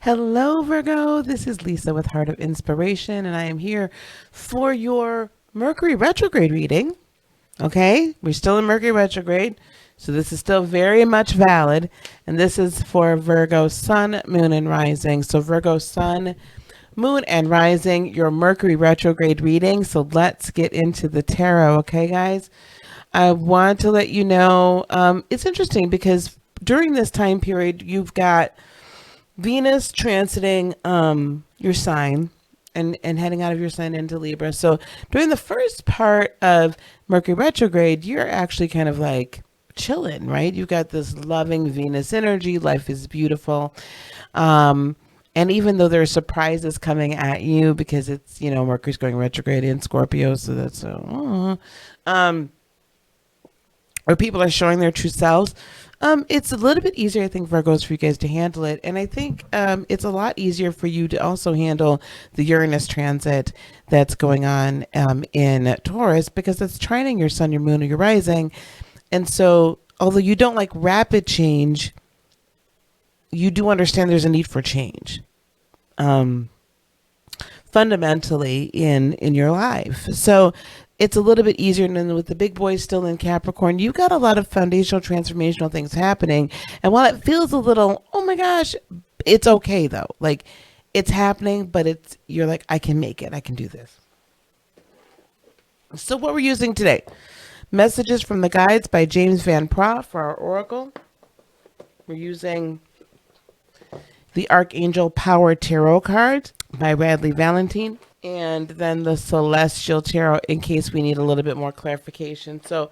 Hello, Virgo. This is Lisa with Heart of Inspiration, and I am here for your Mercury Retrograde reading. Okay, we're still in Mercury Retrograde, so this is still very much valid. And this is for Virgo Sun, Moon, and Rising. So, Virgo Sun, Moon, and Rising, your Mercury Retrograde reading. So, let's get into the tarot, okay, guys? I want to let you know it's interesting because during this time period, you've got Venus transiting your sign and heading out of your sign into Libra. So during the first part of Mercury retrograde, you're actually kind of like chilling, right? You've got this loving Venus energy. Life is beautiful. And even though there are surprises coming at you because it's, Mercury's going retrograde in Scorpio. So that's, or people are showing their true selves. It's a little bit easier, I think, Virgos, for you guys to handle it. And I think it's a lot easier for you to also handle the Uranus transit that's going on in Taurus because it's trining your sun, your moon, or your rising. And so, although you don't like rapid change, you do understand there's a need for change. Fundamentally in your life. So it's a little bit easier. And then with the big boys still in Capricorn, you've got a lot of foundational transformational things happening. And while it feels a little, oh my gosh, it's okay though. Like it's happening, but you're like, I can make it. I can do this. So what we're using today, Messages from the Guides by James Van Praagh for our oracle. We're using the Archangel Power Tarot cards by Radley Valentine, and then the Celestial Tarot in case we need a little bit more clarification. So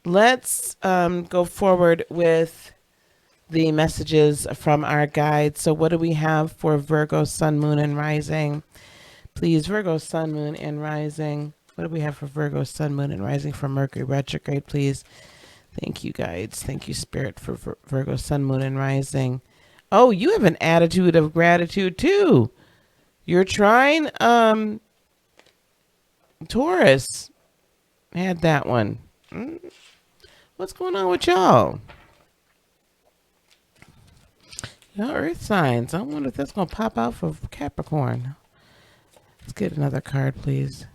let's go forward with the messages from our guides. So what do we have for Virgo, Sun, Moon, and Rising? Please, Virgo, Sun, Moon, and Rising. What do we have for Virgo, Sun, Moon, and Rising for Mercury retrograde, please? Thank you, guides. Thank you, Spirit, for Virgo, Sun, Moon, and Rising. Oh, you have an attitude of gratitude too. You're trying Taurus. Had that one. What's going on with y'all? Y'all earth signs. I wonder if that's going to pop out for Capricorn. Let's get another card, please.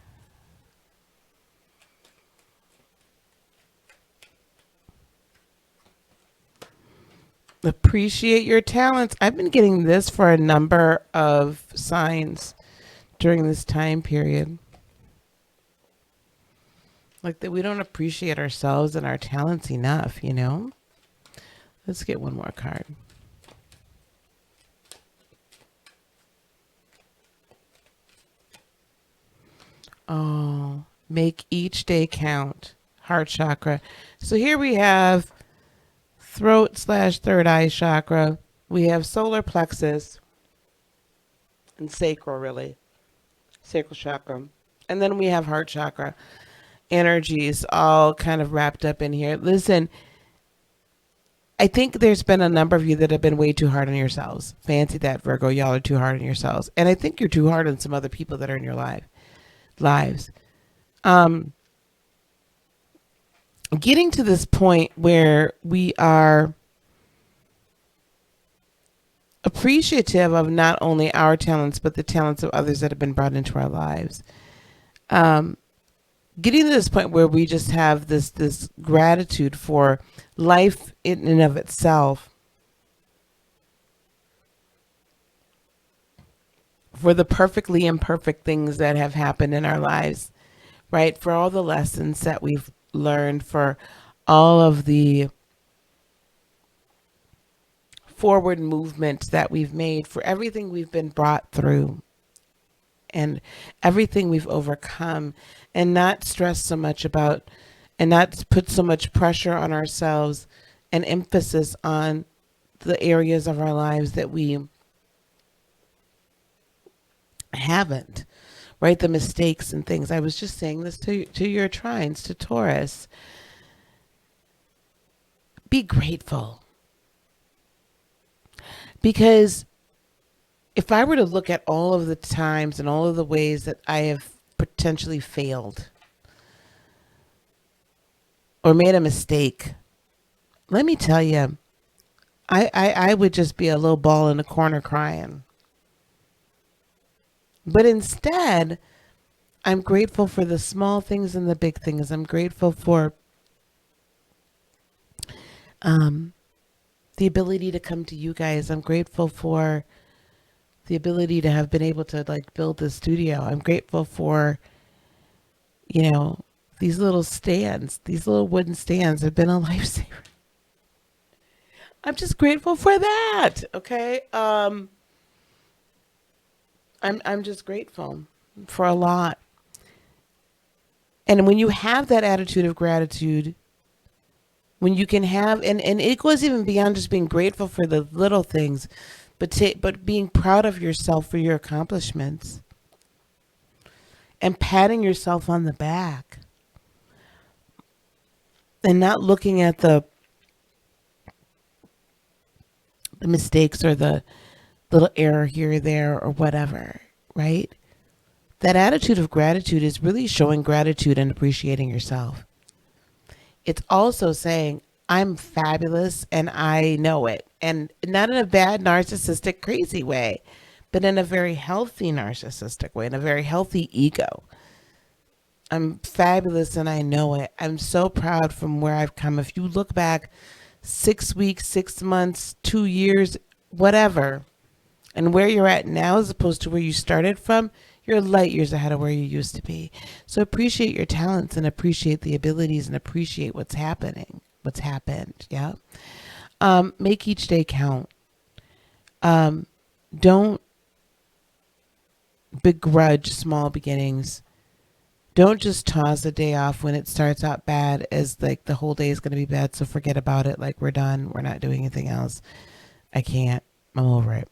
Appreciate your talents. I've been getting this for a number of signs during this time period. Like that we don't appreciate ourselves and our talents enough, Let's get one more card. Oh, make each day count. Heart chakra. So here we have throat/third eye chakra. We have solar plexus and sacral, really. Sacral chakra. And then we have heart chakra. Energies all kind of wrapped up in here. Listen, I think there's been a number of you that have been way too hard on yourselves. Fancy that, Virgo. Y'all are too hard on yourselves. And I think you're too hard on some other people that are in your lives. Getting to this point where we are appreciative of not only our talents, but the talents of others that have been brought into our lives. Getting to this point where we just have this gratitude for life in and of itself, for the perfectly imperfect things that have happened in our lives, right? For all the lessons that we've learned, for all of the forward movement that we've made, for everything we've been brought through and everything we've overcome, and not stress so much about and not put so much pressure on ourselves and emphasis on the areas of our lives that we haven't, right? The mistakes and things. I was just saying this to your trines, to Taurus. Be grateful. Because if I were to look at all of the times and all of the ways that I have potentially failed or made a mistake, let me tell you, I would just be a little ball in the corner crying. But instead, I'm grateful for the small things and the big things. I'm grateful for the ability to come to you guys. I'm grateful for the ability to have been able to like build this studio. I'm grateful for, you know, these little stands, these little wooden stands have been a lifesaver. I'm just grateful for that. Okay. I'm just grateful for a lot. And when you have that attitude of gratitude, when you can have, and it goes even beyond just being grateful for the little things, but being proud of yourself for your accomplishments and patting yourself on the back and not looking at the mistakes or the little error here or there or whatever, right? That attitude of gratitude is really showing gratitude and appreciating yourself. It's also saying, I'm fabulous and I know it. And not in a bad, narcissistic, crazy way, but in a very healthy, narcissistic way, in a very healthy ego. I'm fabulous and I know it. I'm so proud from where I've come. If you look back 6 weeks, 6 months, 2 years, whatever, and where you're at now as opposed to where you started from, you're light years ahead of where you used to be. So appreciate your talents and appreciate the abilities and appreciate what's happening, what's happened. Yeah. Make each day count. Don't begrudge small beginnings. Don't just toss a day off when it starts out bad as like the whole day is going to be bad. So forget about it. Like we're done. We're not doing anything else. I can't. I'm over it.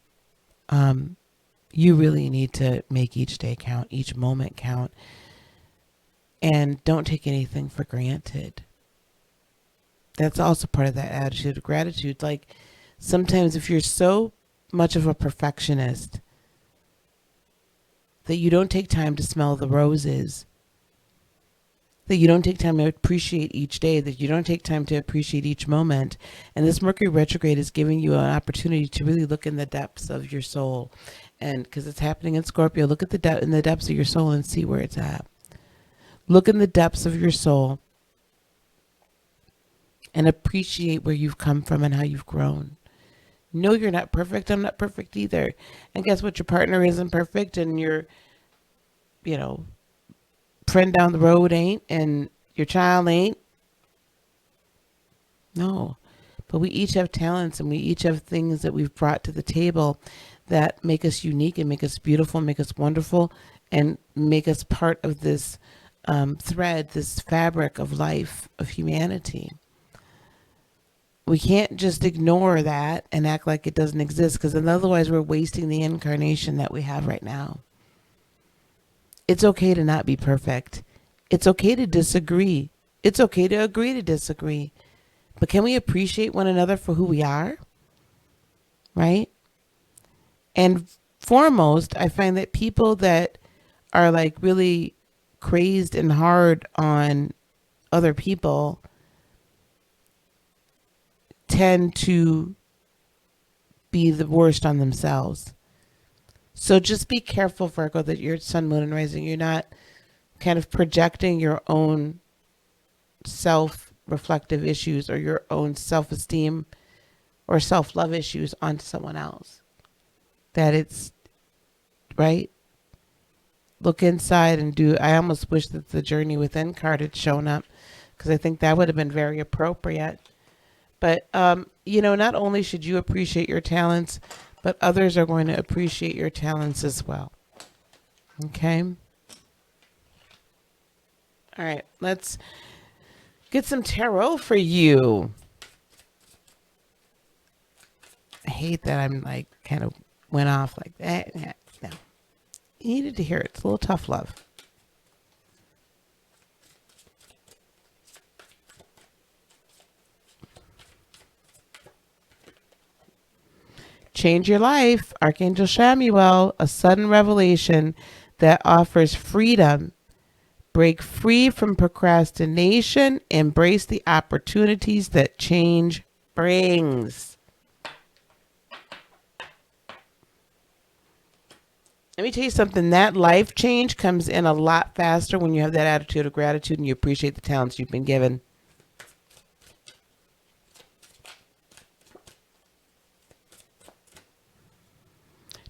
You really need to make each day count, each moment count, and don't take anything for granted. That's also part of that attitude of gratitude. Like sometimes if you're so much of a perfectionist that you don't take time to smell the roses, that you don't take time to appreciate each day, that you don't take time to appreciate each moment. And this Mercury retrograde is giving you an opportunity to really look in the depths of your soul. And because it's happening in Scorpio, look at in the depths of your soul and see where it's at. Look in the depths of your soul and appreciate where you've come from and how you've grown. No, you're not perfect. I'm not perfect either. And guess what? Your partner isn't perfect and your, friend down the road ain't and your child ain't. No. But we each have talents and we each have things that we've brought to the table that make us unique and make us beautiful, make us wonderful, and make us part of this thread, this fabric of life, of humanity. We can't just ignore that and act like it doesn't exist, because otherwise we're wasting the incarnation that we have right now. It's okay to not be perfect. It's okay to disagree. It's okay to agree to disagree. But can we appreciate one another for who we are? Right? And foremost, I find that people that are like really crazed and hard on other people tend to be the worst on themselves. So just be careful, Virgo, that your sun, moon, and rising, you're not kind of projecting your own self-reflective issues or your own self-esteem or self-love issues onto someone else. That it's, right? Look inside and I almost wish that the journey within card had shown up, because I think that would have been very appropriate. But, not only should you appreciate your talents, but others are going to appreciate your talents as well. Okay? All right, let's get some tarot for you. I hate that I'm like kind of went off like that. No. You needed to hear it. It's a little tough love. Change your life. Archangel Chamuel, a sudden revelation that offers freedom. Break free from procrastination. Embrace the opportunities that change brings. Let me tell you something, that life change comes in a lot faster when you have that attitude of gratitude and you appreciate the talents you've been given.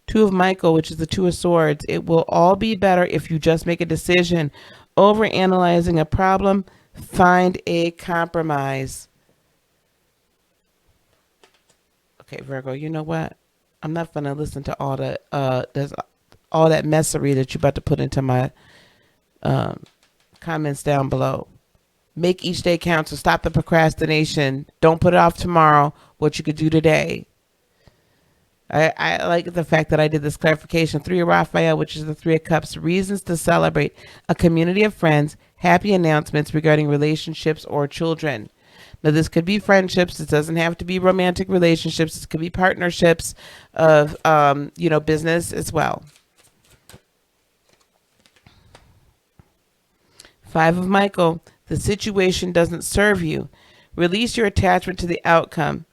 Two of Michael, which is the Two of Swords. It will all be better if you just make a decision. Over analyzing a problem, find a compromise. Okay, Virgo, you know what? I'm not going to listen to all the all that messery that you're about to put into my comments down below. Make each day count, so stop the procrastination. Don't put it off tomorrow, what you could do today. I like the fact that I did this clarification. Three of Raphael, which is the Three of Cups. Reasons to celebrate. A community of friends. Happy announcements regarding relationships or children. Now, this could be friendships. It doesn't have to be romantic relationships. It could be partnerships of, business as well. Five of Michael. The situation doesn't serve you. Release your attachment to the outcome.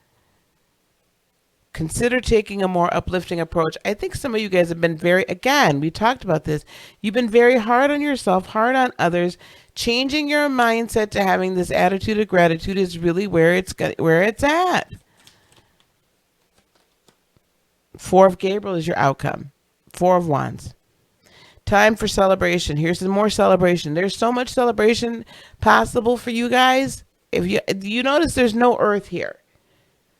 Consider taking a more uplifting approach. I think some of you guys have been we talked about this. You've been very hard on yourself, hard on others. Changing your mindset to having this attitude of gratitude is really where it's at. Four of Gabriel is your outcome. Four of Wands. Time for celebration. Here's some more celebration. There's so much celebration possible for you guys. If you notice, there's no earth here.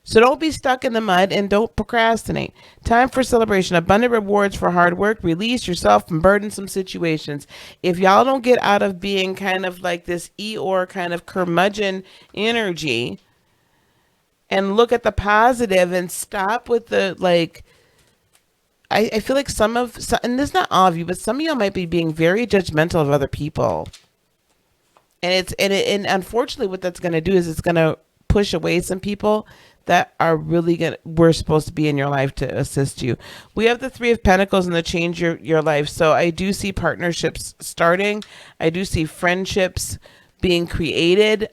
So don't be stuck in the mud and don't procrastinate. Time for celebration. Abundant rewards for hard work. Release yourself from burdensome situations. If y'all don't get out of being kind of like this Eeyore kind of curmudgeon energy and look at the positive and stop with the I feel like and this is not all of you, but some of y'all might be being very judgmental of other people. And unfortunately what that's going to do is it's going to push away some people that are we're supposed to be in your life to assist you. We have the Three of Pentacles and the change your life. So I do see partnerships starting. I do see friendships being created,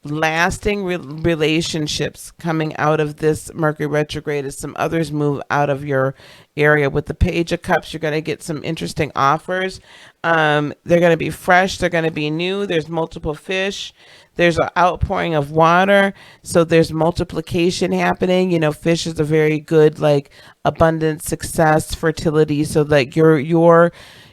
lasting relationships coming out of this Mercury retrograde as some others move out of your area. With the Page of Cups, you're going to get some interesting offers. They're going to be fresh. They're going to be new. There's multiple fish. There's an outpouring of water. So there's multiplication happening. You know, fish is a very good, abundance, success, fertility. So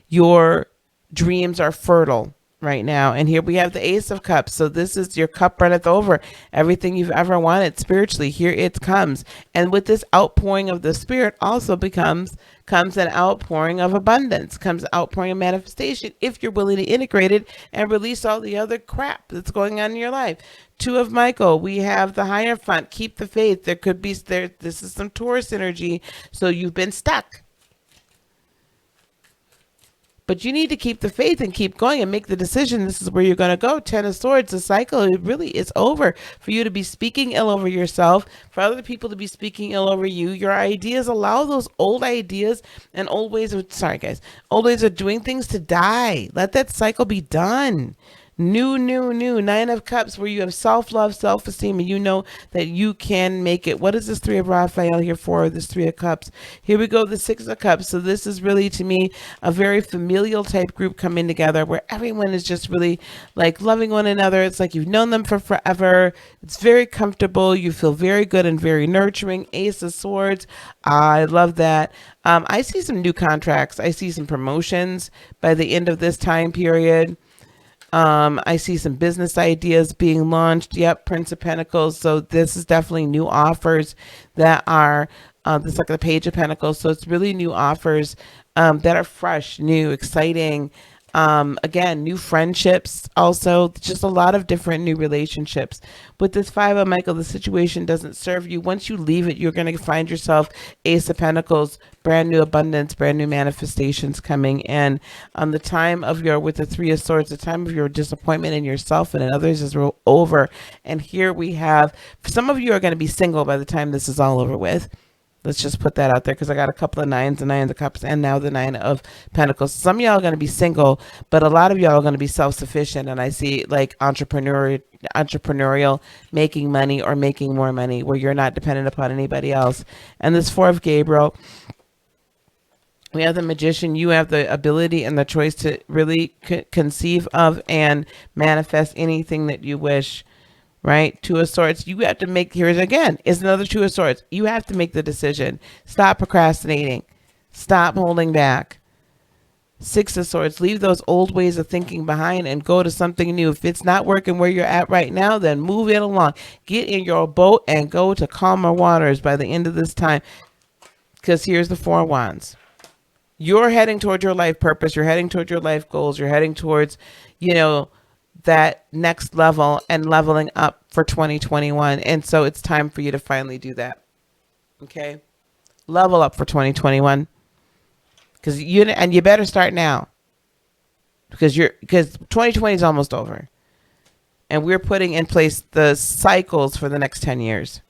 your dreams are fertile right now. And here we have the Ace of Cups. So this is your cup runneth over. Everything you've ever wanted spiritually, here it comes. And with this outpouring of the Spirit also comes an outpouring of abundance, comes an outpouring of manifestation if you're willing to integrate it and release all the other crap that's going on in your life. Two of Michael, we have the Hierophant. Keep the faith. This is some Taurus energy. So you've been stuck. But you need to keep the faith and keep going and make the decision. This is where you're going to go. Ten of Swords, the cycle, it really is over. For you to be speaking ill over yourself, for other people to be speaking ill over you, your ideas, allow those old ideas and old ways of doing things to die. Let that cycle be done. New. Nine of Cups, where you have self-love, self-esteem, and you know that you can make it. What is this Three of Raphael here for? This Three of Cups. Here we go, the Six of Cups. So this is really, to me, a very familial type group coming together where everyone is just really loving one another. It's like you've known them for forever. It's very comfortable. You feel very good and very nurturing. Ace of Swords. I love that. I see some new contracts. I see some promotions by the end of this time period. I see some business ideas being launched. Yep, Prince of Pentacles. So this is definitely new offers that are, this is like the Page of Pentacles. So it's really new offers that are fresh, new, exciting. Again, new friendships, also just a lot of different new relationships. With this Five of Michael, the situation doesn't serve you. Once you leave it, you're going to find yourself Ace of Pentacles, brand new abundance, brand new manifestations coming in. The time of with the Three of Swords, the time of your disappointment in yourself and in others is over. And here we have, some of you are going to be single by the time this is all over with. Let's just put that out there because I got a couple of nines, the Nine of Cups, and now the Nine of Pentacles. Some of y'all are going to be single, but a lot of y'all are going to be self-sufficient. And I see entrepreneurial, making money or making more money where you're not dependent upon anybody else. And this Four of Gabriel, We have the Magician. You have the ability and the choice to really conceive of and manifest anything that you wish, right? Two of Swords. You have to make, here's again, is another Two of Swords. You have to make the decision. Stop procrastinating. Stop holding back. Six of Swords. Leave those old ways of thinking behind and go to something new. If it's not working where you're at right now, then move it along. Get in your boat and go to calmer waters by the end of this time. Because here's the Four of Wands. You're heading towards your life purpose. You're heading towards your life goals. You're heading towards, that next level and leveling up for 2021. And so it's time for you to finally do that. Okay. Level up for 2021. Because you better start now. Because 2020 is almost over. And we're putting in place the cycles for the next 10 years.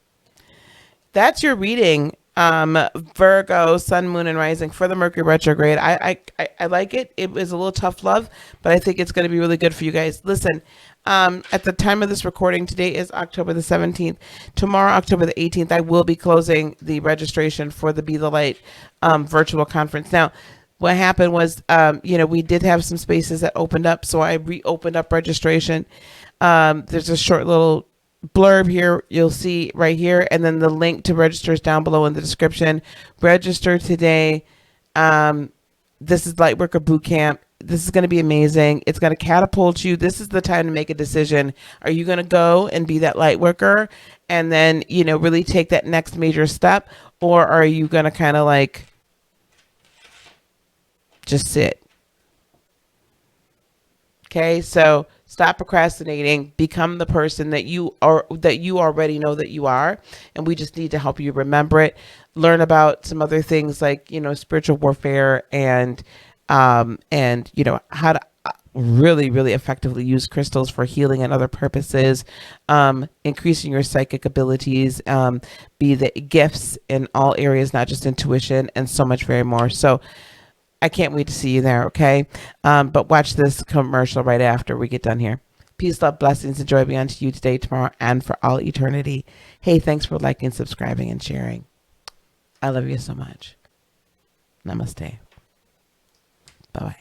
That's your reading. Virgo, Sun, Moon, and Rising for the Mercury retrograde. I like it. It was a little tough love, but I think it's going to be really good for you guys. Listen, at the time of this recording, today is October the 17th. Tomorrow, October the 18th, I will be closing the registration for the Be the Light virtual conference. Now, what happened was, we did have some spaces that opened up, so I reopened up registration. There's a short little blurb here you'll see right here, and then the link to register is down below in the description. Register today. This is Lightworker Bootcamp. This is going to be amazing. It's going to catapult you. This is the time to make a decision. Are you going to go and be that light worker and then really take that next major step, or are you going to kind of like just sit? Okay, so stop procrastinating, become the person that you already know that you are. And we just need to help you remember it, learn about some other things like, spiritual warfare and how to really, really effectively use crystals for healing and other purposes, increasing your psychic abilities, be the gifts in all areas, not just intuition, and so much very more. So I can't wait to see you there, okay? But watch this commercial right after we get done here. Peace, love, blessings, and joy be unto you today, tomorrow, and for all eternity. Hey, thanks for liking, subscribing, and sharing. I love you so much. Namaste. Bye-bye.